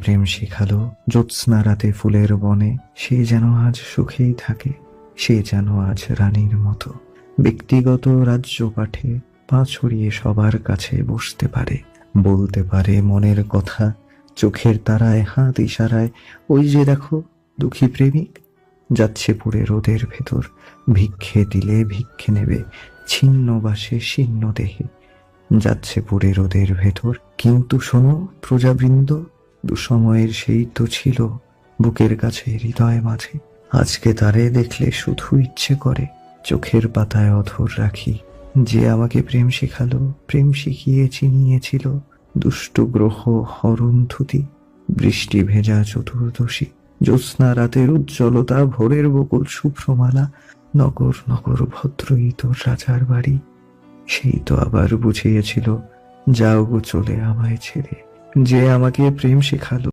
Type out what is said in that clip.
প্রেম শিখালো জ্যোৎস্না রাতে ফুলের বনে, সে যেন আজ সুখেই থাকে, সে যেন আজ রানীর মতো ব্যক্তিগত রাজ্য পাঠে পা ছড়িয়ে সবার কাছে বসতে পারে, বলতে পারে মনের কথা চোখের তারায় হাত ইশারায়। ওই যে দেখো দুঃখী প্রেমিক যাচ্ছে পুড়ে রোদের ভেতর, ভিক্ষে দিলে ভিক্ষে নেবে, ছিন্ন বাসে শীর্ণ দেহে যাচ্ছে পুড়ে রোদের ভেতর। কিন্তু শোনো প্রজাবৃন্দ, দুসময়ের সেই তো ছিল বুকের কাছে হৃদয় মাঝে, আজকে তারে দেখলে শুধু ইচ্ছে করে চোখের পাতায় অধর রাখি। যে আমাকে প্রেম শিখালো, প্রেম শিখিয়ে চিনিয়েছিল, দুষ্ট গ্রহ হরণ থুতি, বৃষ্টি ভেজা চতুর্দশী, জ্যোৎস্না রাতের উজ্জ্বলতা, ভোরের বকুল শুভ্রমালা, নগর নগর ভদ্রই তোর রাজার বাড়ি, সেই তো আবার বুঝিয়েছিল যাও গো চলে আমায় ছেড়ে। যে আমাকে প্রেম শেখালো